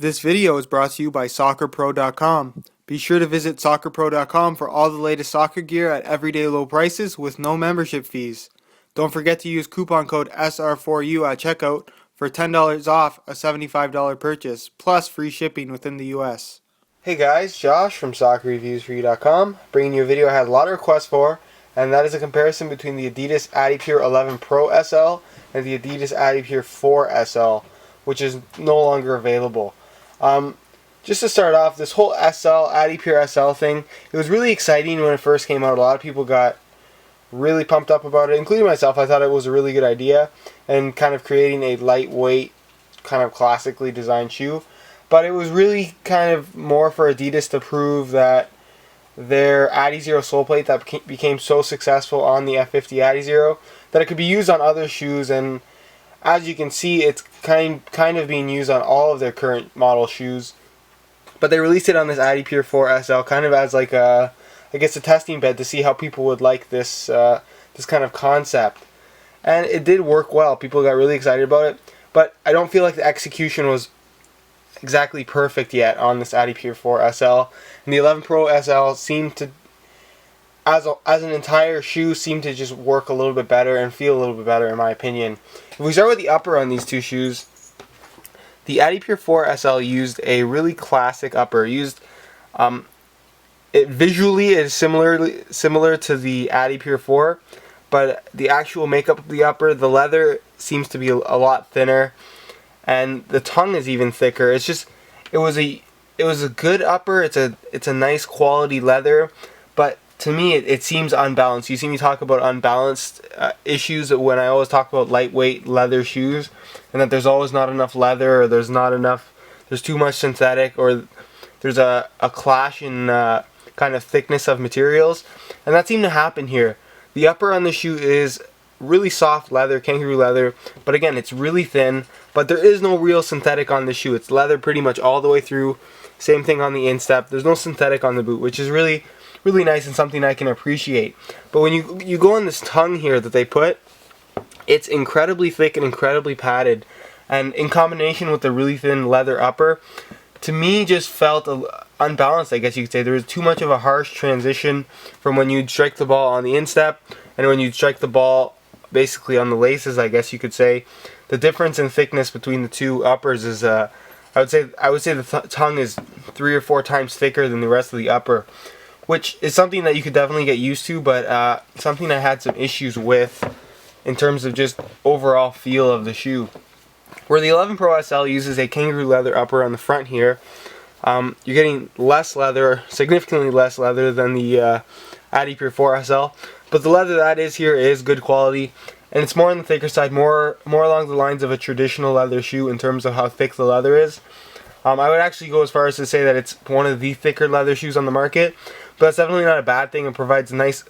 This video is brought to you by SoccerPro.com. Be sure to visit SoccerPro.com for all the latest soccer gear at everyday low prices with no membership fees. Don't forget to use coupon code SR4U at checkout for $10 off a $75 purchase, plus free shipping within the US. Hey guys, Josh from SoccerReviewsForYou.com, bringing you a video I had a lot of requests for, and that is a comparison between the Adidas adiPure 11 Pro SL and the Adidas adiPure 4 SL, which is no longer available. Just to start off, this whole adiPure SL thing, it was really exciting when it first came out. A lot of people got really pumped up about it, including myself. I thought it was a really good idea and kind of creating a lightweight, kind of classically designed shoe. But it was really kind of more for Adidas to prove that their adizero Soleplate that became so successful on the F50 adizero, that it could be used on other shoes, and as you can see, it's kind of being used on all of their current model shoes. But they released it on this adiPure 4 SL kind of as like a, I guess, a testing bed to see how people would like this this kind of concept. And it did work well. People got really excited about it. But I don't feel like the execution was exactly perfect yet on this adiPure 4 SL. And the 11 Pro SL seemed to, as an entire shoe, seemed to just work a little bit better and feel a little bit better in my opinion. If we start with the upper on these two shoes, the adiPure 4 SL used a really classic upper. It visually is similar to the adiPure 4, but the actual makeup of the upper, the leather seems to be a lot thinner, and the tongue is even thicker. It was a good upper. It's a nice quality leather, but to me, it seems unbalanced. You see me talk about unbalanced issues when I always talk about lightweight leather shoes, and that there's always not enough leather, or there's too much synthetic, or there's a clash in kind of thickness of materials, and that seemed to happen here. The upper on the shoe is really soft leather, kangaroo leather, but again, it's really thin, but there is no real synthetic on the shoe. It's leather pretty much all the way through. Same thing on the instep. There's no synthetic on the boot, which is really nice and something I can appreciate. But when you go on this tongue here that they put, it's incredibly thick and incredibly padded, and in combination with the really thin leather upper, to me just felt unbalanced, I guess you could say. There was too much of a harsh transition from when you'd strike the ball on the instep and when you'd strike the ball basically on the laces, I guess you could say. The difference in thickness between the two uppers is I would say the tongue is 3 or 4 times thicker than the rest of the upper, which is something that you could definitely get used to, but something I had some issues with in terms of just overall feel of the shoe. Where the 11 Pro SL uses a kangaroo leather upper on the front here, you're getting less leather, significantly less leather than the adiPure 4 SL, but the leather that is here is good quality, and it's more on the thicker side, more along the lines of a traditional leather shoe in terms of how thick the leather is. I would actually go as far as to say that it's one of the thicker leather shoes on the market, but that's definitely not a bad thing. It provides a nice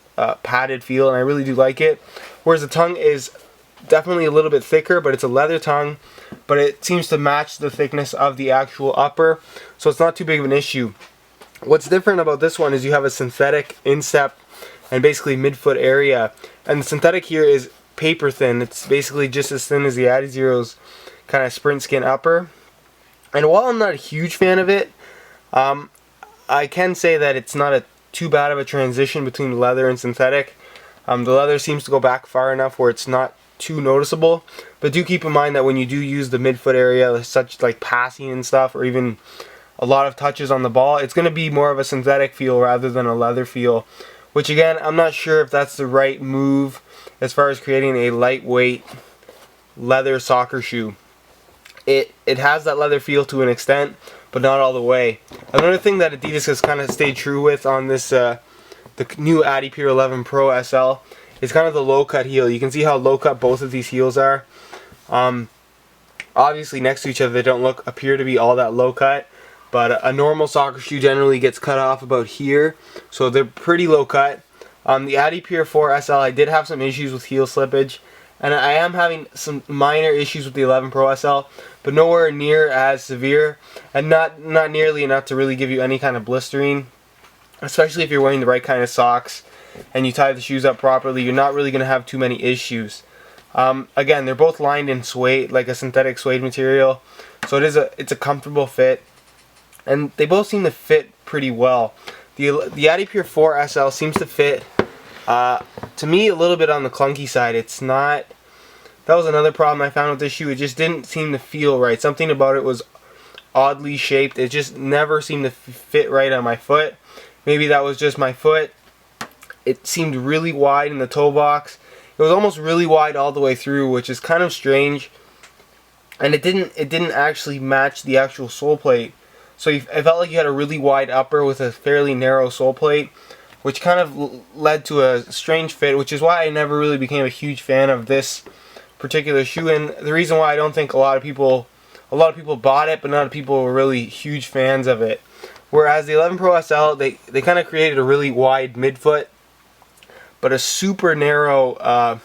padded feel, and I really do like it. Whereas the tongue is definitely a little bit thicker, but it's a leather tongue, but it seems to match the thickness of the actual upper, so it's not too big of an issue. What's different about this one is you have a synthetic instep and basically midfoot area, and the synthetic here is paper thin. It's basically just as thin as the adizero's kind of sprint skin upper. And while I'm not a huge fan of it, I can say that it's not too bad of a transition between leather and synthetic. The leather seems to go back far enough where it's not too noticeable, but do keep in mind that when you do use the midfoot area, such like passing and stuff, or even a lot of touches on the ball, it's going to be more of a synthetic feel rather than a leather feel, which again, I'm not sure if that's the right move as far as creating a lightweight leather soccer shoe. It has that leather feel to an extent, but not all the way. Another thing that Adidas has kind of stayed true with on this the new adiPure 11 Pro SL is kind of the low cut heel. You can see how low cut both of these heels are. Obviously next to each other they don't appear to be all that low cut, but a normal soccer shoe generally gets cut off about here, so they're pretty low cut. The adiPure 4 SL, I did have some issues with heel slippage, and I am having some minor issues with the 11 Pro SL, but nowhere near as severe, and not nearly enough to really give you any kind of blistering. Especially if you're wearing the right kind of socks and you tie the shoes up properly, you're not really going to have too many issues. Again, they're both lined in suede, like a synthetic suede material, so it's a comfortable fit, and they both seem to fit pretty well. The adiPure 4 SL seems to fit, to me, a little bit on the clunky side. It's not. That was another problem I found with this shoe. It just didn't seem to feel right. Something about it was oddly shaped. It just never seemed to fit right on my foot. Maybe that was just my foot. It seemed really wide in the toe box. It was almost really wide all the way through, which is kind of strange. And it didn't actually match the actual sole plate. So it felt like you had a really wide upper with a fairly narrow sole plate, which kind of led to a strange fit, which is why I never really became a huge fan of this particular shoe. And the reason why I don't think a lot of people bought it, but not people were really huge fans of it. Whereas the 11 Pro SL, they kind of created a really wide midfoot, but a super narrow, a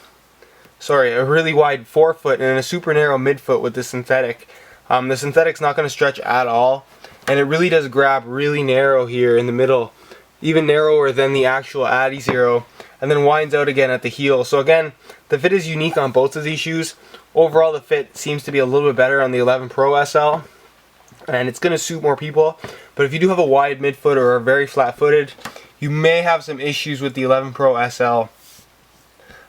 really wide forefoot and a super narrow midfoot with the synthetic. The synthetic's not going to stretch at all, and it really does grab really narrow here in the middle, even narrower than the actual Adizero, and then winds out again at the heel. So again, the fit is unique on both of these shoes. Overall, the fit seems to be a little bit better on the 11 Pro SL, and it's going to suit more people. But if you do have a wide midfoot or are very flat-footed, you may have some issues with the 11 Pro SL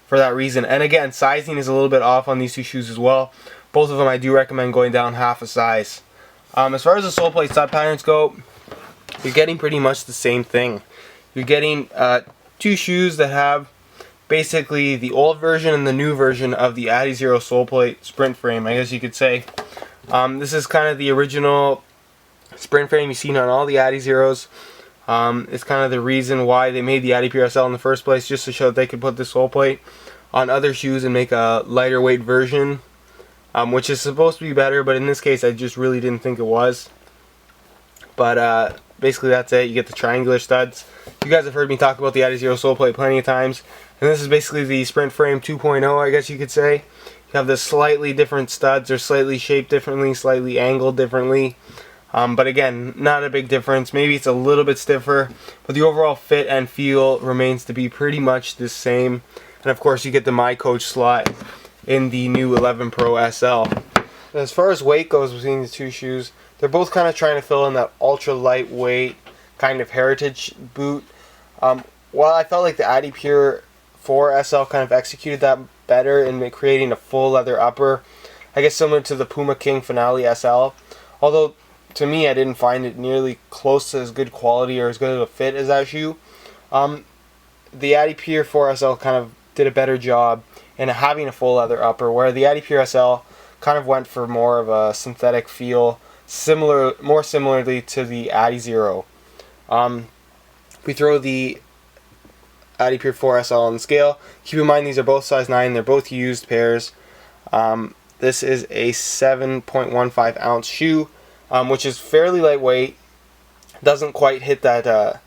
for that reason. And again, sizing is a little bit off on these two shoes as well. Both of them I do recommend going down half a size. As far as the sole plate stud patterns go, you're getting pretty much the same thing. You're getting two shoes that have basically the old version and the new version of the Adizero sole plate sprint frame, I guess you could say. This is kind of the original sprint frame you've seen on all the Adizeros. It's kind of the reason why they made the adiPure SL in the first place, just to show that they could put the sole plate on other shoes and make a lighter weight version, which is supposed to be better, but in this case I just really didn't think it was. But basically that's it. You get the triangular studs. You guys have heard me talk about the Adizero sole plate plenty of times, and this is basically the sprint frame 2.0, I guess you could say. You have the slightly different studs. They're slightly shaped differently, slightly angled differently. But again, not a big difference. Maybe it's a little bit stiffer, but the overall fit and feel remains to be pretty much the same. And of course, you get the My Coach slot in the new 11 Pro SL. As far as weight goes between the two shoes, they're both kind of trying to fill in that ultra lightweight kind of heritage boot. While I felt like the adiPure 4 SL kind of executed that better in creating a full leather upper, I guess similar to the Puma King Finale SL. Although to me, I didn't find it nearly close to as good quality or as good of a fit as that shoe. The adiPure 4 SL kind of did a better job in having a full leather upper, where the adiPure SL kind of went for more of a synthetic feel, more similarly to the Adizero. We throw the adiPure 4 SL on the scale. Keep in mind these are both size 9. They're both used pairs. This is a 7.15 ounce shoe, which is fairly lightweight. Doesn't quite hit that,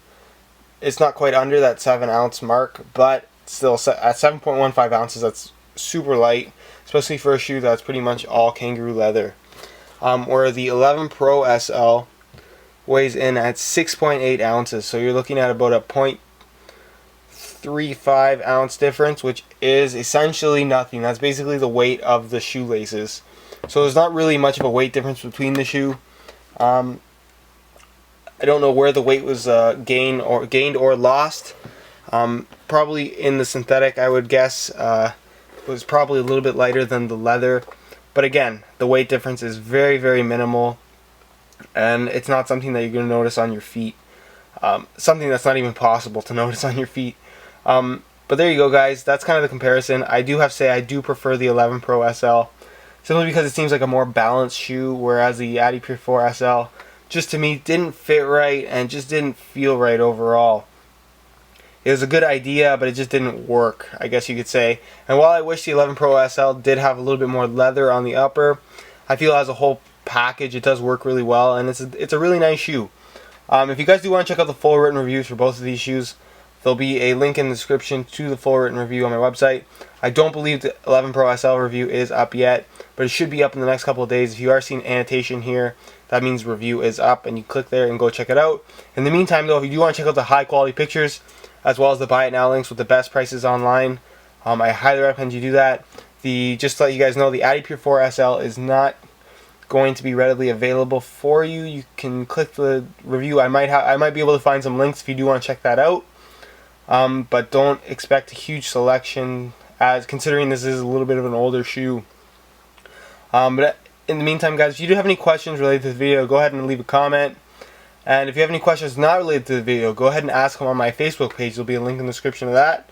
it's not quite under that 7 ounce mark, but still at 7.15 ounces, that's super light, especially for a shoe that's pretty much all kangaroo leather. Where the 11 Pro SL weighs in at 6.8 ounces, so you're looking at about a 0.35 ounce difference, which is essentially nothing. That's basically the weight of the shoelaces. So there's not really much of a weight difference between the shoe. I don't know where the weight was gained or lost. Probably in the synthetic, I would guess. It was probably a little bit lighter than the leather. But again, the weight difference is very, very minimal, and it's not something that you're going to notice on your feet. Something that's not even possible to notice on your feet. But there you go, guys. That's kind of the comparison. I do have to say I do prefer the 11 Pro SL, simply because it seems like a more balanced shoe, whereas the adiPure 4 SL, just to me, didn't fit right and just didn't feel right overall. It was a good idea, but it just didn't work, I guess you could say. And while I wish the 11 Pro SL did have a little bit more leather on the upper, I feel as a whole package it does work really well, and it's a really nice shoe. If you guys do want to check out the full written reviews for both of these shoes, there'll be a link in the description to the full written review on my website. I don't believe the 11 Pro SL review is up yet, but it should be up in the next couple of days. If you are seeing annotation here, that means review is up, and you click there and go check it out. In the meantime, though, if you do want to check out the high quality pictures, as well as the buy it now links with the best prices online, I highly recommend you do that. Just to let you guys know, the adiPure 4 SL is not going to be readily available for you. You can click the review. I might be able to find some links if you do want to check that out. But don't expect a huge selection, as considering this is a little bit of an older shoe. But in the meantime, guys, if you do have any questions related to the video, go ahead and leave a comment. And if you have any questions not related to the video, go ahead and ask them on my Facebook page. There'll be a link in the description of that.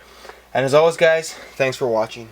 And as always, guys, thanks for watching.